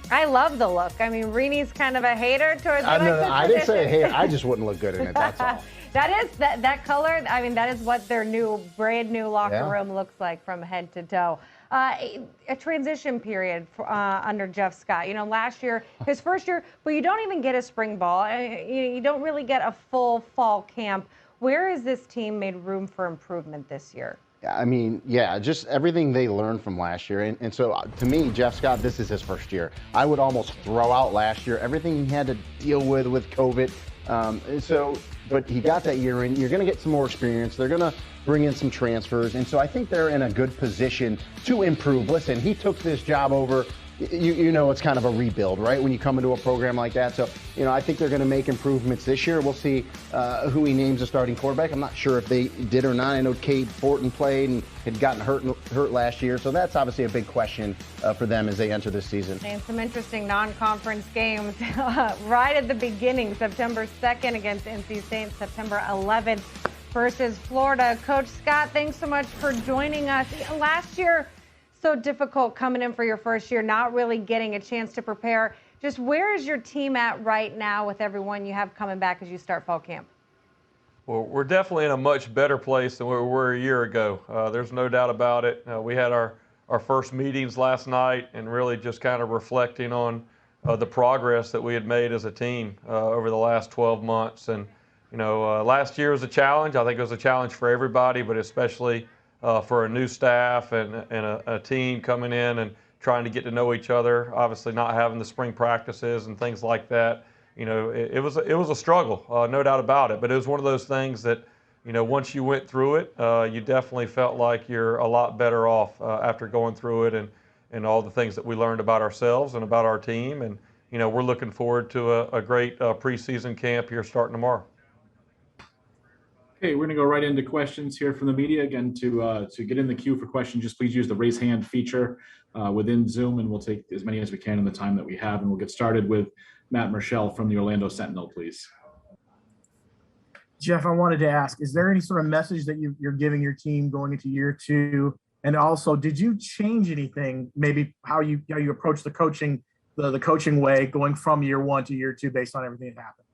I love the look. I mean, Rene's kind of a hater towards the I didn't say a hater. I just wouldn't look good in it, that's all. that color, I mean, that is what their brand new locker room looks like from head to toe. A transition period under Jeff Scott. You know, last year, his first year, but you don't even get a spring ball. You don't really get a full fall camp. Where has this team made room for improvement this year? I mean, yeah, just everything they learned from last year. And so to me, Jeff Scott, this is his first year. I would almost throw out last year, everything he had to deal with COVID. But he got that year in. You're going to get some more experience. They're going to bring in some transfers. And so I think they're in a good position to improve. Listen, he took this job over. You know, it's kind of a rebuild, right? When you come into a program like that. So, you know, I think they're going to make improvements this year. We'll see who he names a starting quarterback. I'm not sure if they did or not. I know Cade Fortin played and had gotten hurt last year. So that's obviously a big question for them as they enter this season. And some interesting non-conference games right at the beginning. September 2nd against NC State, September 11th versus Florida. Coach Scott, thanks so much for joining us. Last year, so difficult coming in for your first year, not really getting a chance to prepare. Just where is your team at right now with everyone you have coming back as you start fall camp? Well, we're definitely in a much better place than we were a year ago. There's no doubt about it. We had our first meetings last night and really just kind of reflecting on the progress that we had made as a team over the last 12 months. And, you know, last year was a challenge. I think it was a challenge for everybody, but especially for a new staff and a team coming in and trying to get to know each other, obviously not having the spring practices and things like that. You know, it was a struggle, no doubt about it. But it was one of those things that, you know, once you went through it, you definitely felt like you're a lot better off after going through it and all the things that we learned about ourselves and about our team. And, you know, we're looking forward to a great preseason camp here starting tomorrow. Okay, we're going to go right into questions here from the media. Again, to get in the queue for questions, just please use the raise hand feature within Zoom, and we'll take as many as we can in the time that we have. And we'll get started with Matt Murschel from the Orlando Sentinel, please. Jeff, I wanted to ask, is there any sort of message that you're giving your team going into year two? And also, did you change anything, maybe how you approach the coaching way going from year one to year two based on everything that happened?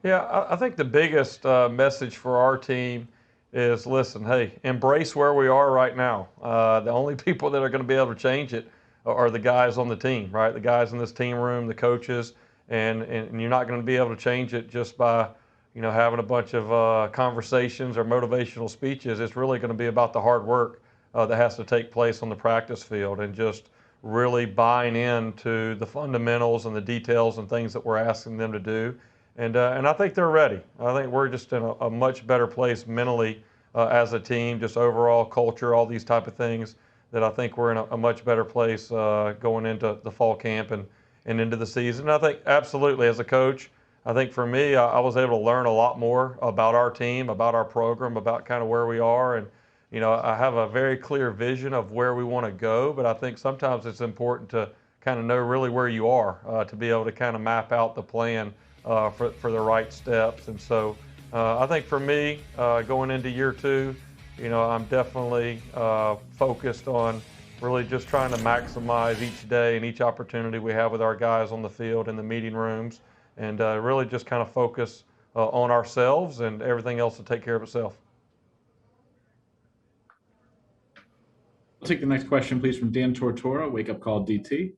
Yeah, I think the biggest message for our team is, listen, hey, embrace where we are right now. The only people that are going to be able to change it are the guys on the team, right? The guys in this team room, the coaches, and you're not going to be able to change it just by, you know, having a bunch of conversations or motivational speeches. It's really going to be about the hard work that has to take place on the practice field and just really buying into the fundamentals and the details and things that we're asking them to do. And I think they're ready. I think we're just in a much better place mentally as a team, just overall culture, all these type of things, that I think we're in a much better place going into the fall camp and into the season. And I think absolutely as a coach, I think for me, I was able to learn a lot more about our team, about our program, about kind of where we are. And, you know, I have a very clear vision of where we want to go, but I think sometimes it's important to kind of know really where you are to be able to kind of map out the plan for the right steps. And so I think for me, going into year two, you know, I'm definitely focused on really just trying to maximize each day and each opportunity we have with our guys on the field in the meeting rooms, and really just kind of focus on ourselves, and everything else will take care of itself. We'll take the next question, please, from Dan Tortora, Wake Up Call DT.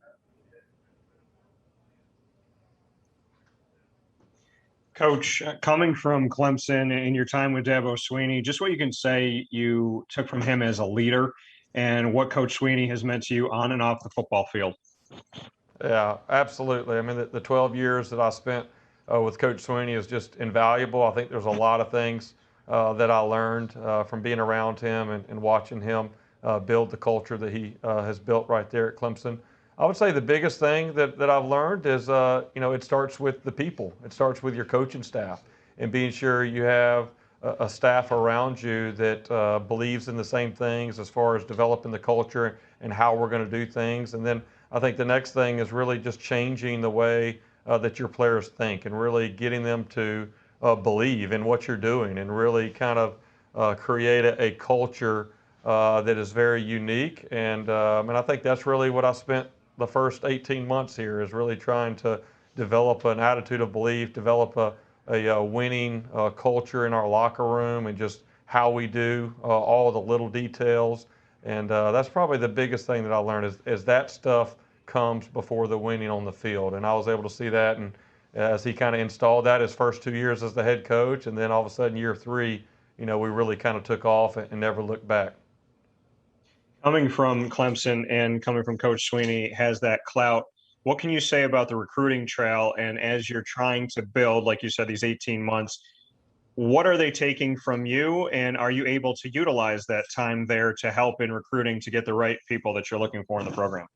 Coach, coming from Clemson and your time with Dabo Swinney, just what you can say you took from him as a leader and what Coach Swinney has meant to you on and off the football field. Yeah, absolutely. I mean, the 12 years that I spent with Coach Swinney is just invaluable. I think there's a lot of things that I learned from being around him and watching him build the culture that he has built right there at Clemson. I would say the biggest thing that I've learned is, you know, it starts with the people. It starts with your coaching staff and being sure you have a staff around you that believes in the same things as far as developing the culture and how we're going to do things. And then I think the next thing is really just changing the way that your players think and really getting them to believe in what you're doing and really kind of create a culture that is very unique. And I think that's really what I spent the first 18 months here is really trying to develop an attitude of belief, develop a winning culture in our locker room, and just how we do all the little details. And that's probably the biggest thing that I learned is that stuff comes before the winning on the field. And I was able to see that, and as he kind of installed that his first 2 years as the head coach, and then all of a sudden year 3, we really kind of took off and never looked back. Coming from Clemson and coming from Coach Sweeney has that clout. What can you say about the recruiting trail? And as you're trying to build, like you said, these 18 months, what are they taking from you? And are you able to utilize that time there to help in recruiting to get the right people that you're looking for in the program?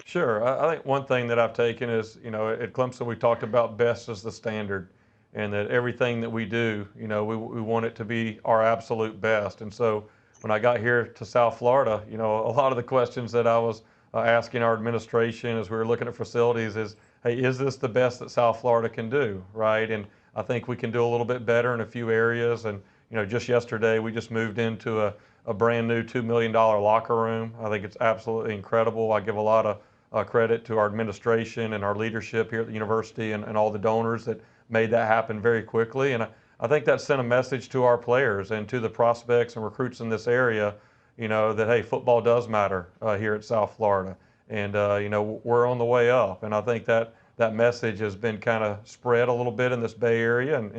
Sure. I think one thing that I've taken is, at Clemson, we talked about best as the standard, and that everything that we do, we want it to be our absolute best. And so when I got here to South Florida, a lot of the questions that I was asking our administration as we were looking at facilities is, hey, is this the best that South Florida can do, right? And I think we can do a little bit better in a few areas. And, just yesterday, we just moved into a brand new $2 million locker room. I think it's absolutely incredible. I give a lot of credit to our administration and our leadership here at the university and all the donors that made that happen very quickly. And I think that sent a message to our players and to the prospects and recruits in this area, that, hey, football does matter here at South Florida. And, we're on the way up. And I think that message has been kind of spread a little bit in this Bay Area and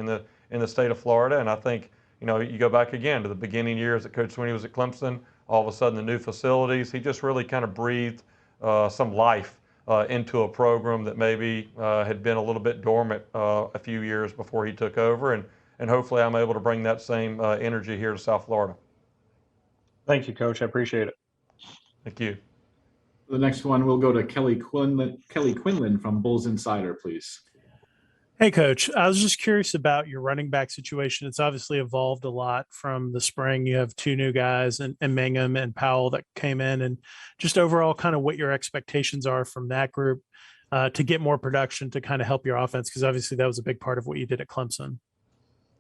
in the state of Florida. And I think, you go back again to the beginning years that Coach Sweeney was at Clemson, all of a sudden the new facilities, he just really kind of breathed some life into a program that maybe had been a little bit dormant a few years before he took over. And hopefully I'm able to bring that same energy here to South Florida. Thank you, Coach. I appreciate it. Thank you. The next one, we'll go to Kelly Quinlan from Bulls Insider, please. Hey, Coach. I was just curious about your running back situation. It's obviously evolved a lot from the spring. You have 2 new guys, and Mangum and Powell that came in, and just overall kind of what your expectations are from that group to get more production to kind of help your offense, because obviously that was a big part of what you did at Clemson.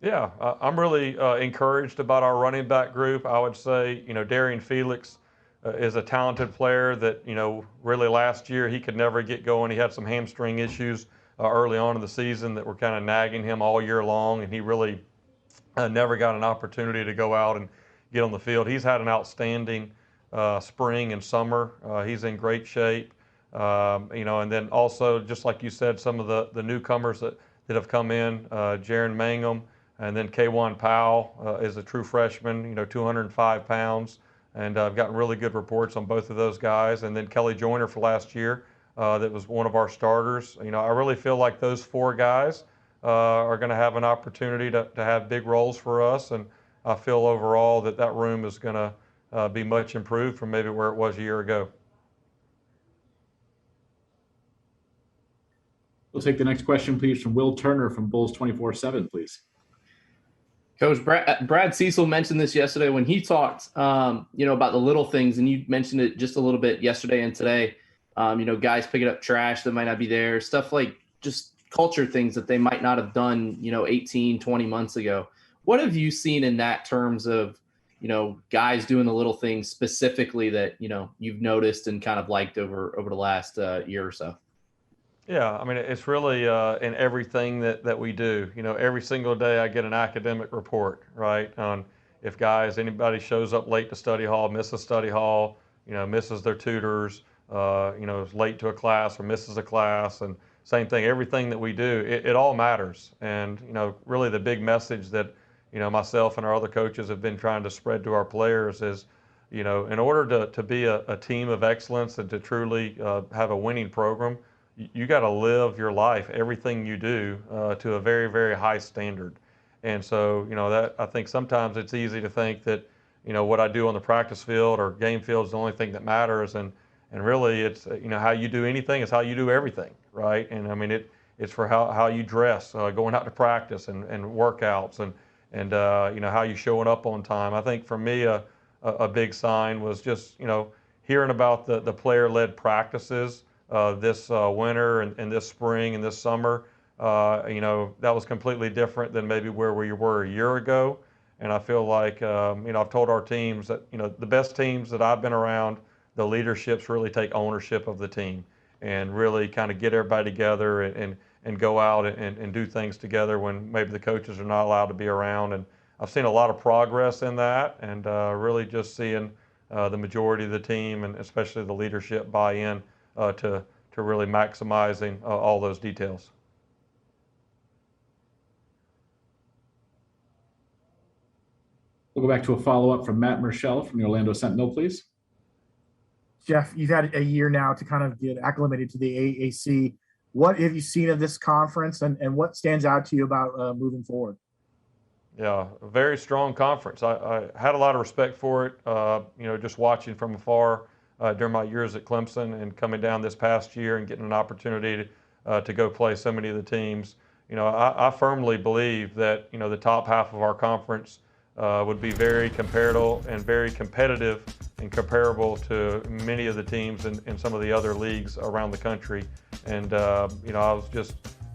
Yeah, I'm really encouraged about our running back group. I would say, Darian Felix is a talented player that, really last year he could never get going. He had some hamstring issues early on in the season that were kind of nagging him all year long, and he really never got an opportunity to go out and get on the field. He's had an outstanding spring and summer. He's in great shape. And then also, just like you said, some of the newcomers that have come in, Jaron Mangum, and then K'Wan Powell is a true freshman, 205 pounds. And I've gotten really good reports on both of those guys. And then Kelly Joyner for last year, that was one of our starters. I really feel like those 4 guys are going to have an opportunity to have big roles for us. And I feel overall that room is going to be much improved from maybe where it was a year ago. We'll take the next question, please, from Will Turner from Bulls 24/7, please. Coach, Brad Cecil mentioned this yesterday when he talked, about the little things, and you mentioned it just a little bit yesterday and today. Guys picking up trash that might not be there, stuff like just culture things that they might not have done, 18, 20 months ago. What have you seen in that terms of, guys doing the little things specifically that, you've noticed and kind of liked over the last year or so? Yeah, I mean, it's really in everything that we do. Every single day I get an academic report, right, on if anybody shows up late to study hall, misses study hall, misses their tutors, is late to a class or misses a class, and same thing, everything that we do, it all matters. And, really the big message that, myself and our other coaches have been trying to spread to our players is, in order to be a team of excellence and to truly have a winning program, you got to live your life, everything you do, to a very, very high standard. And so, that I think sometimes it's easy to think that, what I do on the practice field or game field is the only thing that matters. And really it's, how you do anything is how you do everything, right? And I mean, it's for how you dress, going out to practice and workouts and how you showing up on time. I think for me, a big sign was just, hearing about the player-led practices this winter and this spring and this summer. That was completely different than maybe where we were a year ago. And I feel like, I've told our teams that, the best teams that I've been around, the leaderships really take ownership of the team. and really kind of get everybody together and go out and do things together when maybe the coaches are not allowed to be around. And I've seen a lot of progress in that, and really just seeing the majority of the team and especially the leadership buy in to really maximizing all those details. We'll go back to a follow-up from Matt Marshall from the Orlando Sentinel, please. Jeff, you've had a year now to kind of get acclimated to the AAC. What have you seen of this conference, and what stands out to you about moving forward? Yeah, a very strong conference. I had a lot of respect for it, just watching from afar during my years at Clemson and coming down this past year and getting an opportunity to go play so many of the teams. I firmly believe that, the top half of our conference would be very comparable and very competitive and comparable to many of the teams in some of the other leagues around the country. And,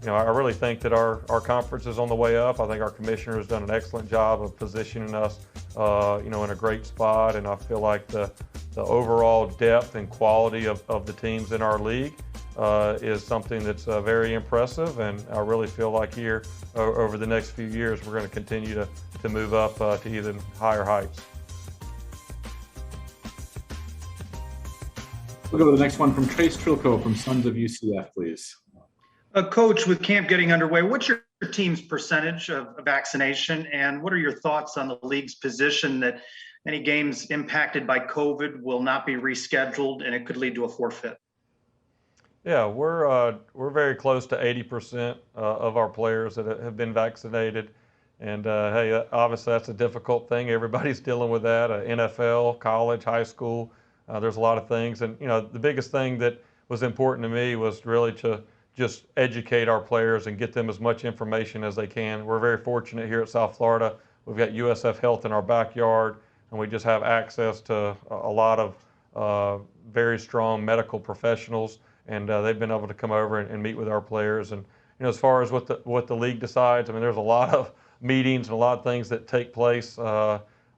I really think that our conference is on the way up. I think our commissioner has done an excellent job of positioning us, in a great spot. And I feel like the overall depth and quality of the teams in our league is something that's very impressive. And I really feel like here over the next few years, we're going to continue to move up to even higher heights. We'll go to the next one from Trace Trilco from Sons of UCF, please. Coach, with camp getting underway, what's your team's percentage of vaccination, and what are your thoughts on the league's position that any games impacted by COVID will not be rescheduled and it could lead to a forfeit? Yeah, we're very close to 80% of our players that have been vaccinated. And hey, obviously that's a difficult thing. Everybody's dealing with that, NFL, college, high school. There's a lot of things. And, the biggest thing that was important to me was really to just educate our players and get them as much information as they can. We're very fortunate here at South Florida. We've got USF Health in our backyard, and we just have access to a lot of very strong medical professionals, and they've been able to come over and meet with our players. And, as far as what the league decides, there's a lot of meetings and a lot of things that take place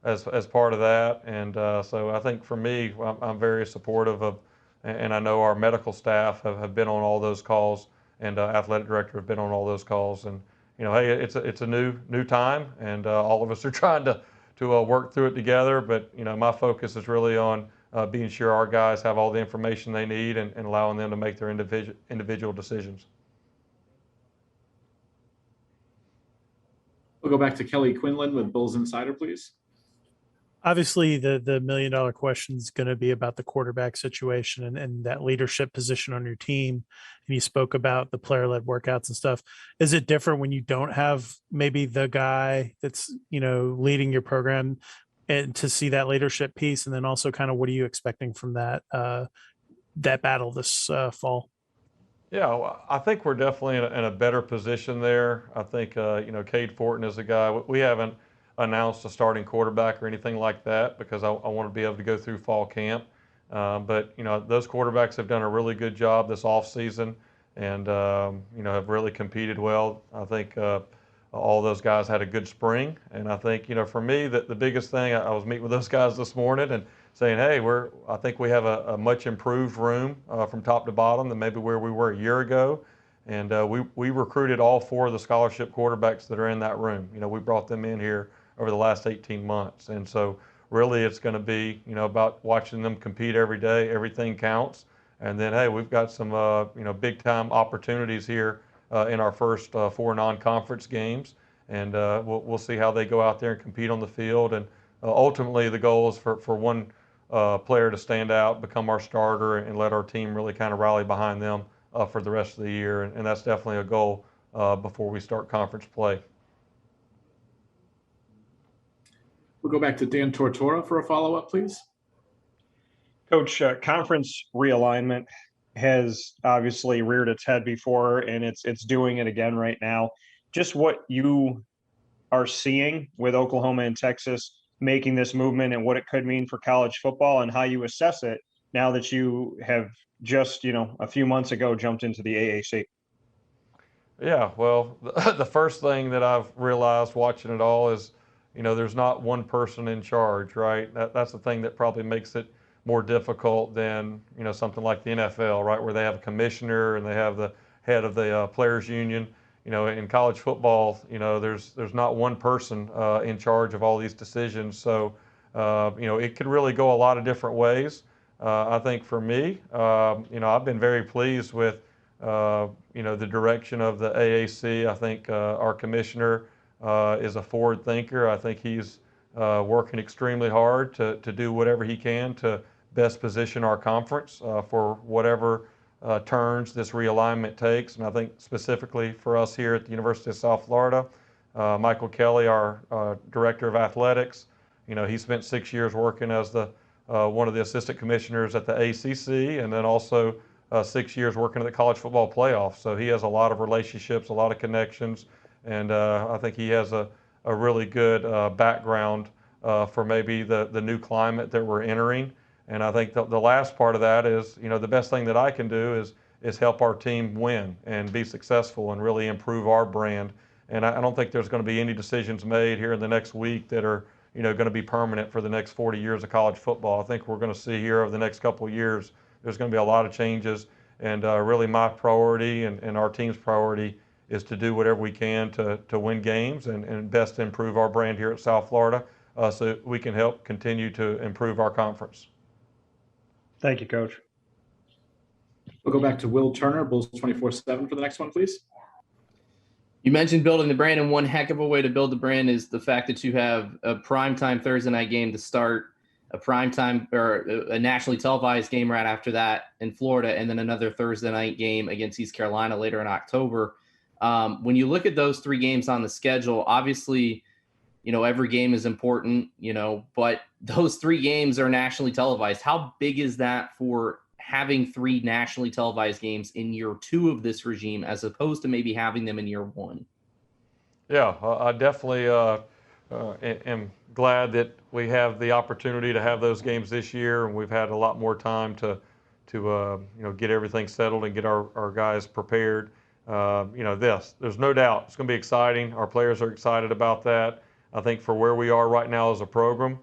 as part of that. And so I think for me, I'm very supportive of, and I know our medical staff have been on all those calls, and athletic director have been on all those calls. And hey, it's a new time, and all of us are trying to work through it together. But my focus is really on being sure our guys have all the information they need and allowing them to make their individual decisions. We'll go back to Kelly Quinlan with Bulls Insider, please. Obviously, the $1 million question is going to be about the quarterback situation and that leadership position on your team. And you spoke about the player-led workouts and stuff. Is it different when you don't have maybe the guy that's, leading your program, and to see that leadership piece? And then also kind of what are you expecting from that battle this fall? Yeah, well, I think we're definitely in a better position there. I think, Cade Fortin is a guy. We haven't announced a starting quarterback or anything like that because I want to be able to go through fall camp. But those quarterbacks have done a really good job this offseason and, have really competed well. I think all those guys had a good spring. And I think, for me, the biggest thing, I was meeting with those guys this morning and saying, hey, I think we have a much improved room from top to bottom than maybe where we were a year ago. And we recruited all 4 of the scholarship quarterbacks that are in that room. We brought them in here over the last 18 months. And so really it's going to be, about watching them compete every day. Everything counts. And then, hey, we've got some, big time opportunities here in our first 4 non-conference games. And we'll see how they go out there and compete on the field. And ultimately the goal is for one player to stand out, become our starter, and let our team really kind of rally behind them for the rest of the year. And that's definitely a goal before we start conference play. We'll go back to Dan Tortora for a follow-up, please. Coach, conference realignment has obviously reared its head before, and it's doing it again right now. Just what you are seeing with Oklahoma and Texas making this movement and what it could mean for college football and how you assess it now that you have just, a few months ago jumped into the AAC. Yeah, well, the first thing that I've realized watching it all is, there's not one person in charge, right? That's the thing that probably makes it more difficult than, something like the NFL, right, where they have a commissioner and they have the head of the players union. In college football, there's not one person in charge of all these decisions. So, it could really go a lot of different ways. I think for me, I've been very pleased with, the direction of the AAC. I think our commissioner is a forward thinker. I think he's working extremely hard to do whatever he can to best position our conference for whatever turns this realignment takes. And I think specifically for us here at the University of South Florida, Michael Kelly, our director of athletics, he spent 6 years working as the one of the assistant commissioners at the ACC, and then also 6 years working at the college football playoff. So he has a lot of relationships, a lot of connections, and I think he has a really good background for maybe the new climate that we're entering. And I think the last part of that is, the best thing that I can do is help our team win and be successful and really improve our brand. And I don't think there's going to be any decisions made here in the next week that are, going to be permanent for the next 40 years of college football. I think we're going to see here over the next couple of years, there's going to be a lot of changes. And really my priority and our team's priority is to do whatever we can to win games and best improve our brand here at South Florida so we can help continue to improve our conference. Thank you, Coach. We'll go back to Will Turner, Bulls 24/7 for the next one, please. You mentioned building the brand, and one heck of a way to build the brand is the fact that you have a primetime Thursday night game to start, a primetime or a nationally televised game right after that in Florida, and then another Thursday night game against East Carolina later in October. When you look at those 3 games on the schedule, obviously, every game is important, but those 3 games are nationally televised. How big is that for having 3 nationally televised games in year 2 of this regime, as opposed to maybe having them in year 1? Yeah, I definitely am glad that we have the opportunity to have those games this year, and we've had a lot more time to get everything settled and get our guys prepared. There's no doubt it's going to be exciting. Our players are excited about that. I think for where we are right now as a program,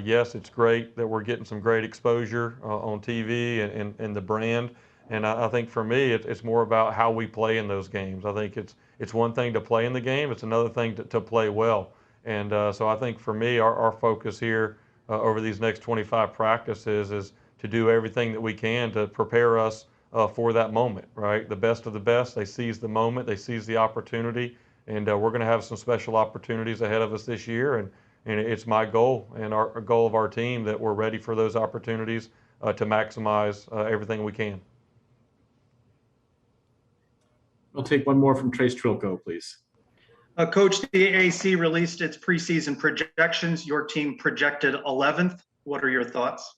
yes, it's great that we're getting some great exposure on TV and the brand. And I think for me, it's more about how we play in those games. I think it's one thing to play in the game. It's another thing to play well. And so I think for me, our focus here over these next 25 practices is to do everything that we can to prepare us for that moment, right? The best of the best, they seize the moment, they seize the opportunity. And we're going to have some special opportunities ahead of us this year. And it's my goal and our goal of our team that we're ready for those opportunities to maximize everything we can. We'll take one more from Trace Trilko, please. Coach, the AAC released its preseason projections. Your team projected 11th. What are your thoughts?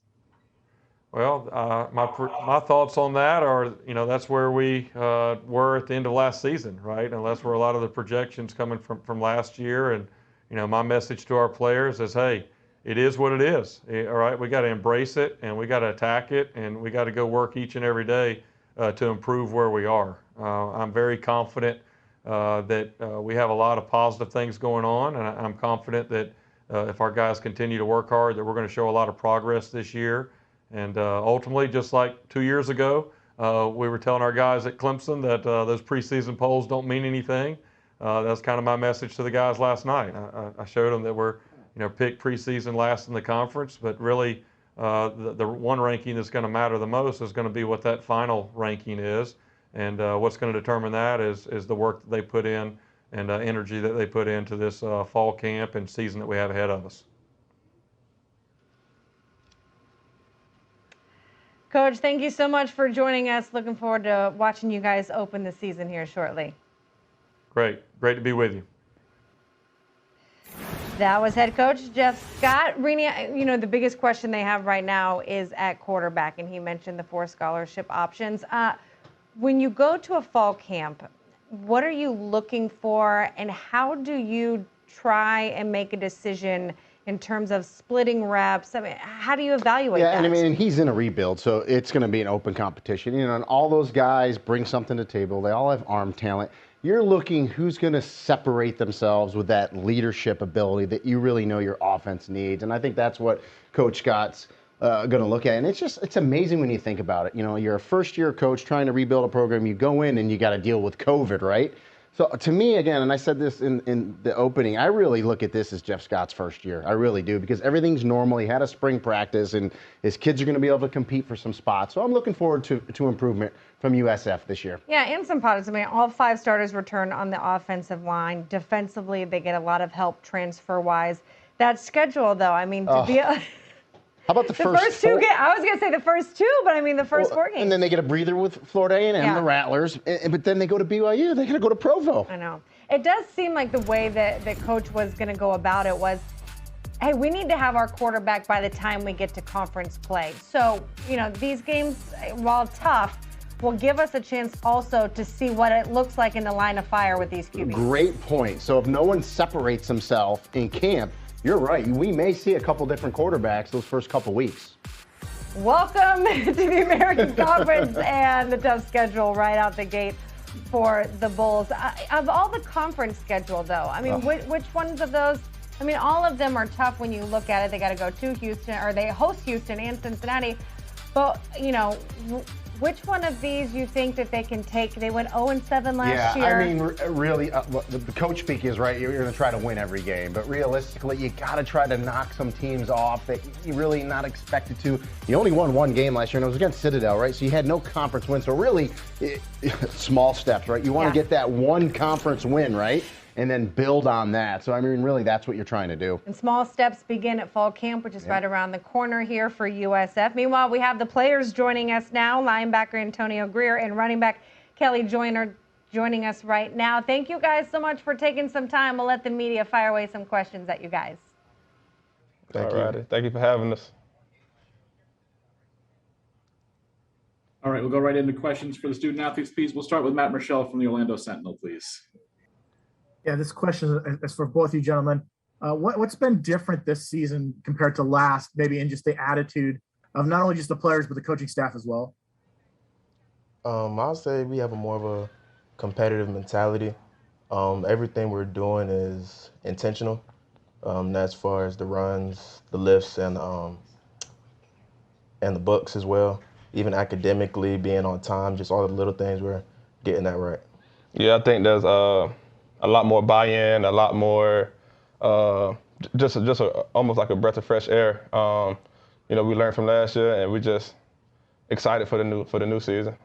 Well, my thoughts on that are, that's where we were at the end of last season, right? And that's where a lot of the projections coming from last year. And, my message to our players is, hey, it is what it is. All right, we got to embrace it and we got to attack it and we got to go work each and every day to improve where we are. I'm very confident that we have a lot of positive things going on, and I'm confident that if our guys continue to work hard, that we're going to show a lot of progress this year. And ultimately, just like 2 years ago, we were telling our guys at Clemson that those preseason polls don't mean anything. That's kind of my message to the guys last night. I showed them that we're, picked preseason last in the conference, but really the one ranking that's going to matter the most is going to be what that final ranking is. And what's going to determine that is the work that they put in and energy that they put into this fall camp and season that we have ahead of us. Coach, thank you so much for joining us. Looking forward to watching you guys open the season here shortly. Great to be with you. That was head coach Jeff Scott. Rene, the biggest question they have right now is at quarterback, and he mentioned the 4 scholarship options. When you go to a fall camp, what are you looking for, and how do you try and make a decision in terms of splitting reps? I mean, how do you evaluate that? Yeah, and I mean, he's in a rebuild, so it's going to be an open competition. And all those guys bring something to the table. They all have arm talent. You're looking who's going to separate themselves with that leadership ability that you really know your offense needs. And I think that's what Coach Scott's going to look at it. And it's amazing when you think about it. You know, you're a first-year coach trying to rebuild a program. You go in and you got to deal with COVID, right? So to me, again, and I said this in the opening, I really look at this as Jeff Scott's first year. I really do, because everything's normal. He had a spring practice, and his kids are going to be able to compete for some spots. So I'm looking forward to improvement from USF this year. Yeah, and some positives. I mean, all 5 starters return on the offensive line. Defensively, they get a lot of help transfer-wise. That schedule, though, I mean, to be... How about the first 2 games? I was going to say the first 2, but I mean the first 4 games. And then they get a breather with Florida A&M, the Rattlers, but then they go to BYU. They got to go to Provo. I know. It does seem like the way that the coach was going to go about it was, hey, we need to have our quarterback by the time we get to conference play. So, you know, these games, while tough, will give us a chance also to see what it looks like in the line of fire with these QBs. Great point. So if no one separates himself in camp, you're right. We may see a couple different quarterbacks those first couple weeks. Welcome to the American Conference and the tough schedule right out the gate for the Bulls. Of all the conference schedule, though, I mean, which ones of those? I mean, all of them are tough when you look at it. They got to go to Houston, or they host Houston and Cincinnati. But, you know, which one of these you think that they can take? They went 0-7 last year. Yeah, I mean, really, the coach speak is right. You're going to try to win every game. But realistically, you got to try to knock some teams off that you're really not expected to. You only won 1 game last year, and it was against Citadel, right? So you had no conference win. So really, small steps, right? You want to get that 1 conference win, right? And then build on that. So, I mean, really, that's what you're trying to do. And small steps begin at fall camp, which is right around the corner here for USF. Meanwhile, we have the players joining us now. Linebacker Antonio Greer and running back Kelly Joyner joining us right now. Thank you guys so much for taking some time. We'll let the media fire away some questions at you guys. Thank you. Thank you for having us. All right, we'll go right into questions for the student athletes, please. We'll start with Matt Marshall from the Orlando Sentinel, please. Yeah, this question is for both you gentlemen. What's been different this season compared to last, maybe in just the attitude of not only just the players, but the coaching staff as well? I'll say we have more of a competitive mentality. Everything we're doing is intentional. As far as the runs, the lifts, and the books as well. Even academically, being on time, just all the little things, we're getting that right. Yeah, I think there's a lot more buy-in, a lot more, almost like a breath of fresh air. You know, we learned from last year, and we're just excited for the new season.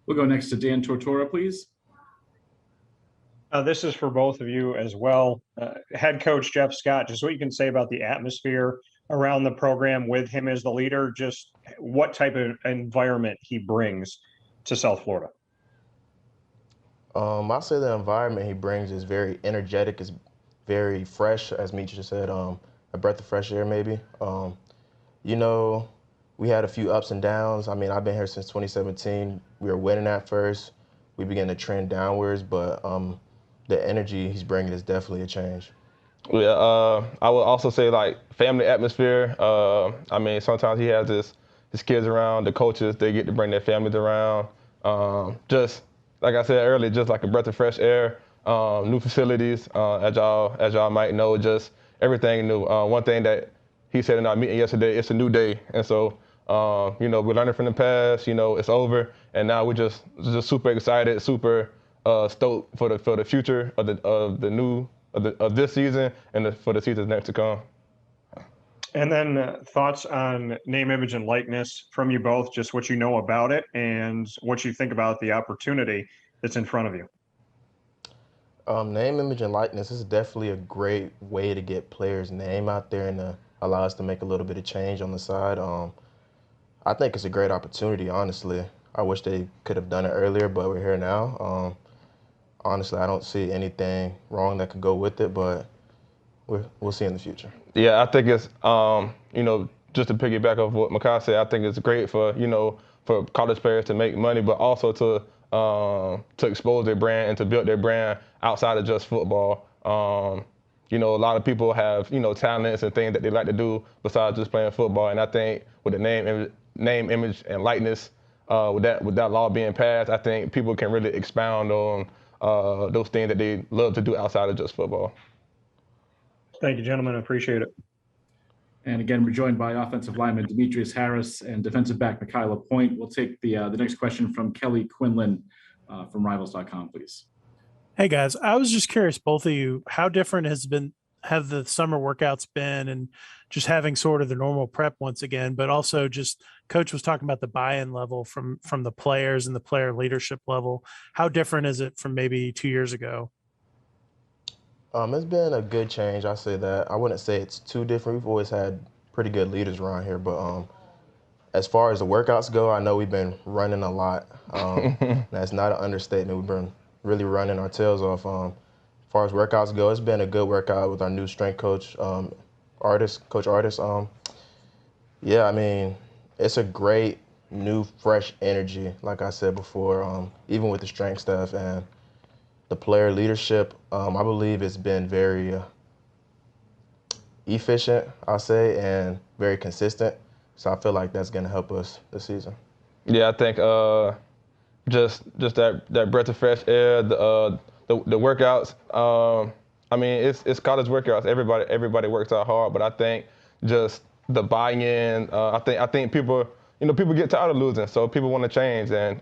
We'll go next to Dan Tortora, please. This is for both of you as well. Head coach Jeff Scott, just what you can say about the atmosphere around the program with him as the leader, just what type of environment he brings to South Florida. I'll say the environment he brings is very energetic, is very fresh, as Meech just said, a breath of fresh air maybe. You know, we had a few ups and downs. I mean, I've been here since 2017. We were winning at first. We began to trend downwards, but the energy he's bringing is definitely a change. Yeah, I would also say, like, family atmosphere. I mean, sometimes he has his kids around, the coaches, they get to bring their families around. Just, like I said earlier, just like a breath of fresh air, new facilities, as y'all might know, just everything new. One thing that he said in our meeting yesterday, it's a new day. And so, you know, we're learning from the past, you know, it's over. And now we're just super excited, super stoked for the future of this season and for the seasons next to come. And then thoughts on name, image, and likeness from you both, just what you know about it and what you think about the opportunity that's in front of you. Name, image, and likeness is definitely a great way to get players' name out there and allow us to make a little bit of change on the side. I think it's a great opportunity, honestly. I wish they could have done it earlier, but we're here now. Honestly, I don't see anything wrong that could go with it, but we'll see in the future. Yeah, I think it's, you know, just to piggyback off what Mekhi said, I think it's great for, you know, for college players to make money, but also to expose their brand and to build their brand outside of just football. You know, a lot of people have, you know, talents and things that they like to do besides just playing football. And I think with the name, image, and likeness, with that law being passed, I think people can really expound on those things that they love to do outside of just football. Thank you, gentlemen. I appreciate it. And again, we're joined by offensive lineman Demetris Harris and defensive back Mekhi LaPointe. We'll take the next question from Kelly Quinlan from Rivals.com, please. Hey guys, I was just curious, both of you, how different have the summer workouts been, and just having sort of the normal prep once again, but also just Coach was talking about the buy-in level from the players and the player leadership level. How different is it from maybe 2 years ago? It's been a good change. I say that. I wouldn't say it's too different. We've always had pretty good leaders around here, but as far as the workouts go, I know we've been running a lot. That's not an understatement. We've been really running our tails off. As far as workouts go, it's been a good workout with our new strength coach, Coach Artist. Yeah, I mean, it's a great new, fresh energy, like I said before, even with the strength stuff and the player leadership. I believe it's been very efficient, I'll say, and very consistent. So I feel like that's going to help us this season. Yeah, I think just that breath of fresh air, the workouts. I mean, it's college workouts. Everybody works out hard, but I think just the buy-in. I think people get tired of losing, so people want to change, and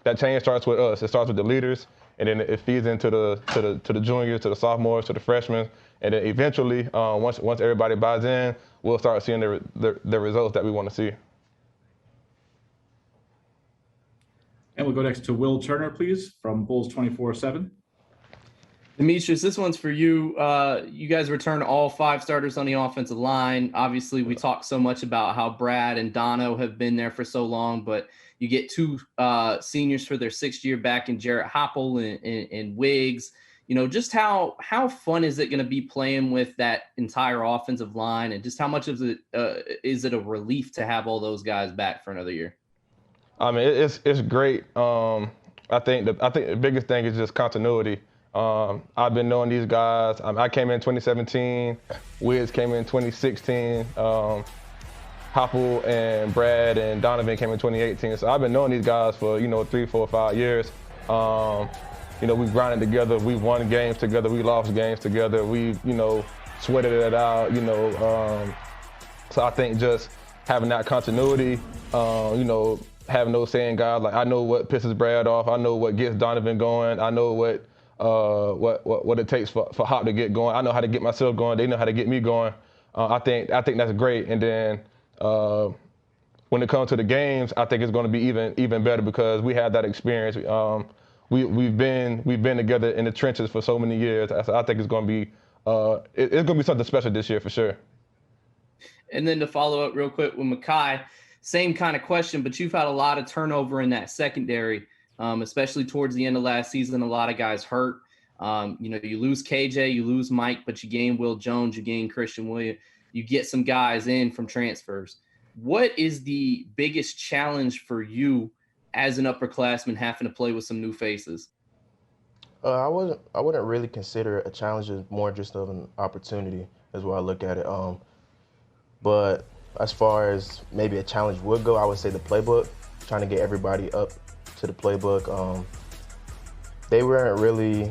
that change starts with us. It starts with the leaders, and then it feeds into the juniors, to the sophomores, to the freshmen, and then eventually, once everybody buys in, we'll start seeing the results that we want to see. And we'll go next to Will Turner, please, from Bulls 24/7. Demetris, this one's for you. You guys return all 5 starters on the offensive line. Obviously, we talk so much about how Brad and Dono have been there for so long, but you get 2 seniors for their 6th year back in Jarrett Hopple and Wiggs. Just how fun is it going to be playing with that entire offensive line, and just how much of it is it a relief to have all those guys back for another year? I mean, it's great. I think the biggest thing is just continuity. I've been knowing these guys. I came in 2017. Wiz came in 2016. Hopple and Brad and Donovan came in 2018. So I've been knowing these guys for 3, 4, 5 years. We grinded together. We won games together. We lost games together. We sweated it out. So I think just having that continuity. Having those saying guys, like, I know what pisses Brad off. I know what gets Donovan going. I know what it takes for Hop to get going. I know how to get myself going. They know how to get me going. I think that's great. And then when it comes to the games, I think it's going to be even better because we had that experience. We've been together in the trenches for so many years. I think it's going to be it's going to be something special this year for sure. And then to follow up real quick with Mekhi, same kind of question, but you've had a lot of turnover in that secondary, especially towards the end of last season. A lot of guys hurt. You lose KJ, you lose Mike, but you gain Will Jones, you gain Christian Williams. You get some guys in from transfers. What is the biggest challenge for you as an upperclassman having to play with some new faces? I wouldn't really consider it a challenge. It's more just of an opportunity is what I look at it. But as far as maybe a challenge would go, I would say the playbook, trying to get everybody up to the playbook. They weren't really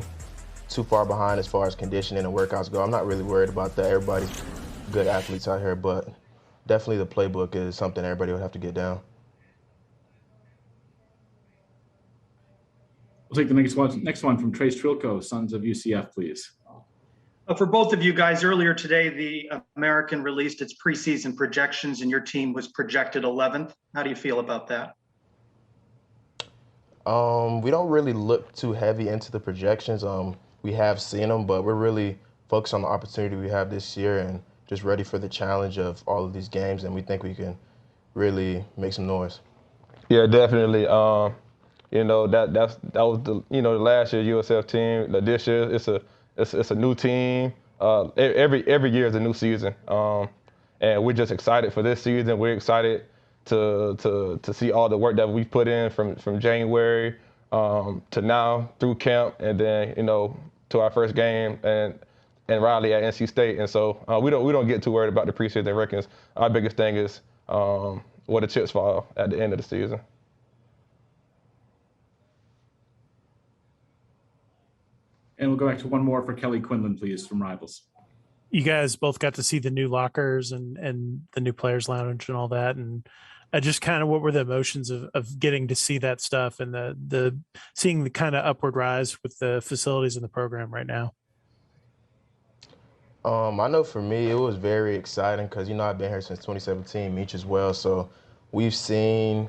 too far behind as far as conditioning and workouts go. I'm not really worried about that. Everybody's good athletes out here, but definitely the playbook is something everybody would have to get down. We'll take the next one from Trace Trilco, Sons of UCF, please. For both of you guys, earlier today, the American released its preseason projections, and your team was projected 11th. How do you feel about that? We don't really look too heavy into the projections. We have seen them, but we're really focused on the opportunity we have this year and just ready for the challenge of all of these games, and we think we can really make some noise. Yeah, definitely. That was the last year USF team. This year it's a new team. Every year is a new season, and we're just excited for this season. We're excited to see all the work that we put in from January to now through camp, and then to our first game and Raleigh at NC State. And so we don't get too worried about the preseason rankings. Our biggest thing is where the chips fall at the end of the season. And we'll go back to one more for Kelly Quinlan, please, from Rivals. you guys both got to see the new lockers and the new players lounge and all that. And just kind of what were the emotions of getting to see that stuff and the seeing the kind of upward rise with the facilities in the program right now? I know for me, it was very exciting because, I've been here since 2017, Meech as well. So we've seen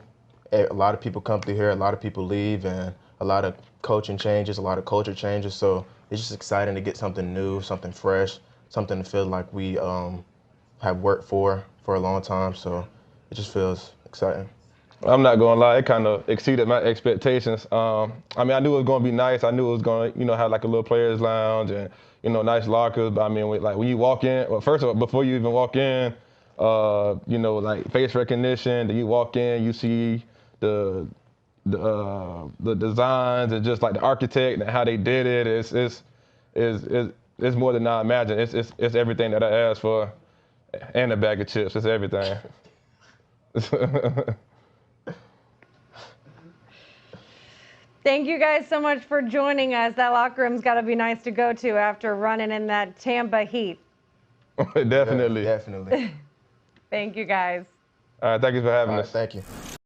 a lot of people come through here, a lot of people leave, and a lot of coaching changes, a lot of culture changes. So it's just exciting to get something new, something fresh, something to feel like we have worked for a long time. So it just feels exciting. I'm not gonna lie, it kind of exceeded my expectations. I knew it was gonna be nice. I knew it was gonna, have like a little players lounge and, nice lockers. But when you walk in, well, first of all, before you even walk in, like face recognition. Then you walk in, you see the designs and just like the architect and how they did it. It's more than I imagined. It's everything that I asked for, and a bag of chips. It's everything. Thank you guys so much for joining us. That locker room's got to be nice to go to after running in that Tampa heat. Definitely. Definitely. Thank you guys. All right, thank you for having us. Thank you.